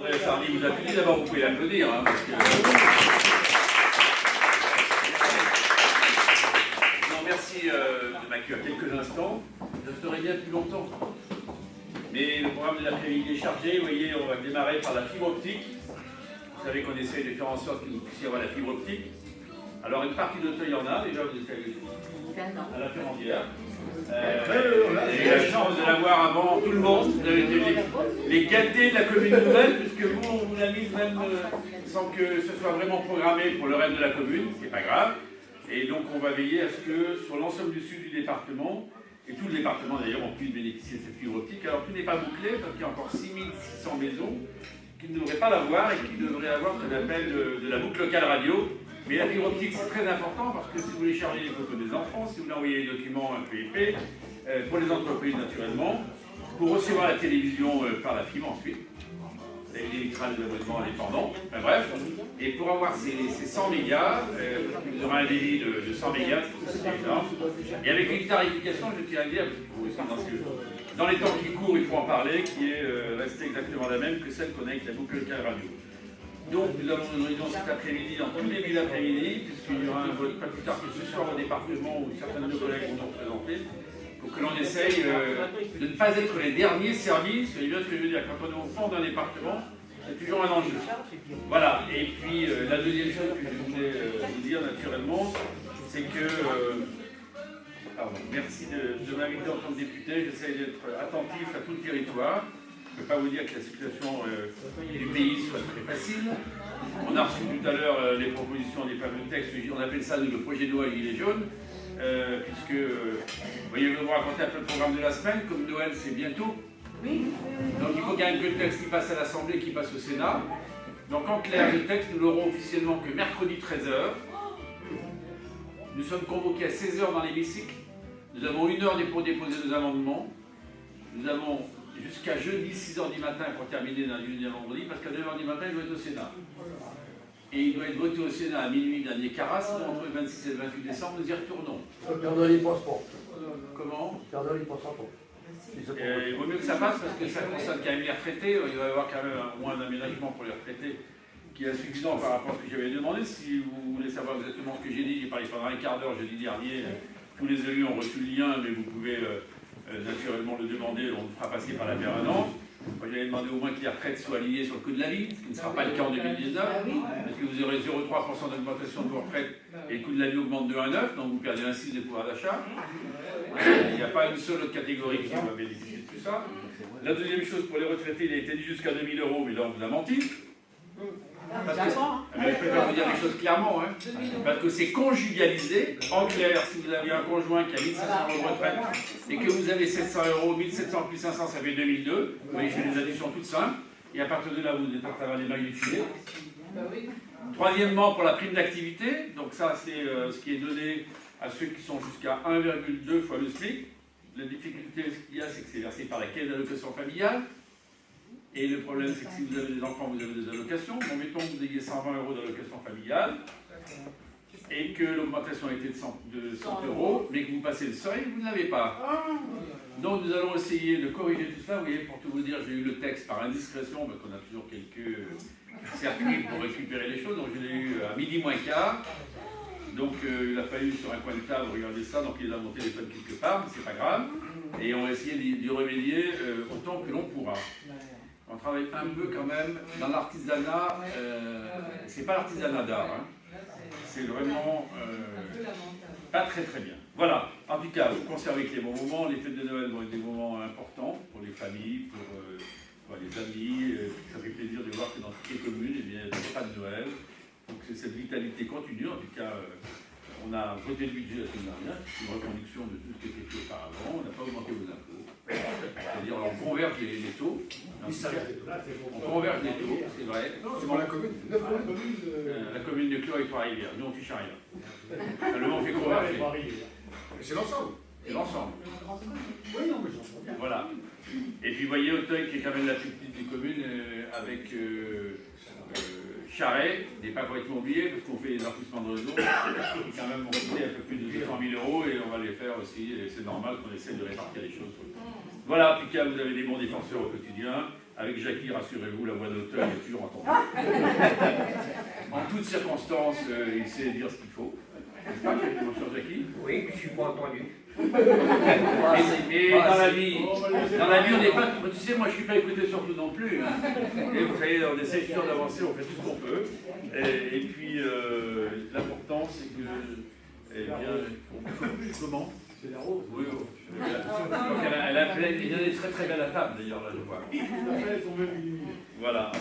Sardi vous a tout dit, d'abord vous pouvez l'applaudir. Hein, parce que... Non, merci de m'accueillir quelques instants. Je serai bien plus longtemps. Mais le programme de l'après-midi est chargé. Vous voyez, on va démarrer par la fibre optique. Vous savez qu'on essaie de faire en sorte que vous puissiez avoir la fibre optique. Alors une partie d'Auteuil en a, déjà vous êtes à la Ferrandière. J'ai eu la chance de l'avoir avant tout le monde. Vous avez été les gâtés de la commune nouvelle, puisque vous, on vous l'a mise même sans que ce soit vraiment programmé pour le reste de la commune, c'est pas grave. Et donc on va veiller à ce que sur l'ensemble du sud du département, et tout le département d'ailleurs, on puisse bénéficier de cette fibre optique. Alors tout n'est pas bouclé, parce qu'il y a encore 6600 maisons qui ne devraient pas l'avoir et qui devraient avoir ce qu'on appelle de la boucle locale radio. Mais la fibre optique, c'est très important parce que si vous voulez charger les photos des enfants, si vous voulez envoyer des documents un peu épais, pour les entreprises naturellement, pour recevoir la télévision par la fibre ensuite, avec des vitrales d'abonnement indépendants, enfin, bref, et pour avoir ces 100 mégas, vous aurez un débit de 100 mégas, c'est évident. Et avec une tarification, je tiens à dire, parce que dans les temps qui courent, il faut en parler, qui est restée exactement la même que celle qu'on a avec la boucle locale radio. Donc nous avons une réunion cet après-midi, en tout début d'après-midi, puisqu'il y aura un vote pas plus tard que ce soir au département où certains de nos collègues vont nous représenter, pour que l'on essaye de ne pas être les derniers servis. Vous voyez bien ce que je veux dire, quand on est au fond d'un département, c'est toujours un enjeu. Voilà, et puis la deuxième chose que je voulais vous dire naturellement, c'est que, pardon, merci de m'inviter en tant que député, j'essaie d'être attentif à tout le territoire. Je ne peux pas vous dire que la situation du pays soit très facile. On a reçu tout à l'heure les propositions des fameux textes, on appelle ça le projet de loi Gilets jaunes, puisque, vous voyez, je vais vous raconter un peu le programme de la semaine, comme Noël c'est bientôt. Donc il faut quand même que le texte qui passe à l'Assemblée, qui passe au Sénat. Donc en clair, le texte, nous l'aurons officiellement que mercredi 13h. Nous sommes convoqués à 16h dans l'hémicycle. Nous avons 1 heure pour déposer nos amendements. Nous avons jusqu'à jeudi 6h du matin pour terminer d'un jeudi à vendredi, parce qu'à 9h du matin, il doit être au Sénat. Et il doit être voté au Sénat à minuit dernier carat, sinon entre le 26 et le 28 décembre, nous y retournons. Perdre les passeports. Comment? Perdre les passeports. Il vaut mieux que ça passe, parce que ça concerne quand même les retraités. Il va y avoir quand même un moins d'aménagement pour les retraités qui est insuffisant par rapport à ce que j'avais demandé. Si vous voulez savoir exactement ce que j'ai dit, j'ai parlé pendant un quart d'heure jeudi dernier. Tous les élus ont reçu le lien, mais vous pouvez naturellement le demander, on le fera passer par la permanence. Moi j'avais demandé au moins que les retraites soient liées sur le coût de la vie, ce qui ne sera pas le cas en 2019, parce que vous aurez 0,3% d'augmentation de vos retraites et le coût de la vie augmente de 1,9, donc vous perdez 1,6 de pouvoir d'achat. Il n'y a pas une seule autre catégorie qui va bénéficier de tout ça. La deuxième chose, pour les retraités, il a été dit jusqu'à 2 000 €, mais là on vous a menti. Parce que, mais je préfère vous dire les choses clairement, hein, parce que c'est conjugalisé. En clair, si vous avez un conjoint qui a 1 500 € de retraite et que vous avez 700 €, 1 700 plus 500, ça fait 2 200. Vous voyez, je fais des additions toutes simples. Et à partir de là, vous êtes à travers les mailles du filet. Troisièmement, pour la prime d'activité, donc ça c'est ce qui est donné à ceux qui sont jusqu'à 1,2 fois le SMIC. La difficulté, ce qu'il y a, c'est que c'est versé par la caisse d'allocation familiale. Et le problème, c'est que si vous avez des enfants, vous avez des allocations. Bon, mettons que vous ayez 120 € d'allocation familiale et que l'augmentation a été de 100 €, mais que vous passez le seuil, vous ne l'avez pas. Donc nous allons essayer de corriger tout ça. Vous voyez, pour tout vous dire, j'ai eu le texte par indiscrétion, parce qu'on a toujours quelques circuits pour récupérer les choses. Donc je l'ai eu à midi moins quart. Donc il a fallu sur un coin de table regarder ça, donc il a mon téléphone quelque part, mais c'est pas grave. Et on va essayer d'y remédier autant que l'on pourra. On travaille un peu quand même dans l'artisanat, c'est pas l'artisanat d'art, hein. C'est vraiment pas très très bien. Voilà, en tout cas, vous conservez que les bons moments, les fêtes de Noël vont être des moments importants pour les familles, pour les amis. Ça fait plaisir de voir que dans toutes les communes, eh bien, il n'y a pas de Noël. Donc cette vitalité continue, en tout cas, on a voté le budget la semaine dernière, une reconduction de tout ce qui était fait auparavant, on n'a pas augmenté vos impôts. C'est-à-dire on converge les taux. On converge les taux, c'est vrai. C'est pour la commune. La commune de Clos et Trois-Rivières, nous on ne touche à rien. Seulement on fait converger. C'est l'ensemble. C'est l'ensemble. Oui, non, mais j'entends bien. Voilà. Et puis vous voyez Auteuil qui est quand même la plus petite des communes avec Charret, n'est pas complètement oublié parce qu'on fait des enfouissements de réseau, qui quand même ont coûté un peu plus de 200 000 € et on va les faire aussi, et c'est normal qu'on essaie de répartir les choses. Voilà, en tout cas, vous avez des bons défenseurs au quotidien. Avec Jackie, rassurez-vous, la voix d'auteur est toujours entendue. En toutes circonstances, il sait dire ce qu'il faut. N'est-ce pas, mon cher Jackie? Oui, je suis pas entendu. Mais dans la vie, on n'est pas. Tu sais, moi je suis pas écouté surtout non plus. Hein. Et vous savez, on essaie toujours d'avancer, on fait tout ce qu'on peut. Et puis l'important c'est que. Eh bien, comment? C'est la rose. Oui, oui. Donc elle a une très très belle à table d'ailleurs là je vois. Tout à fait, elles sont même illuminées. Voilà.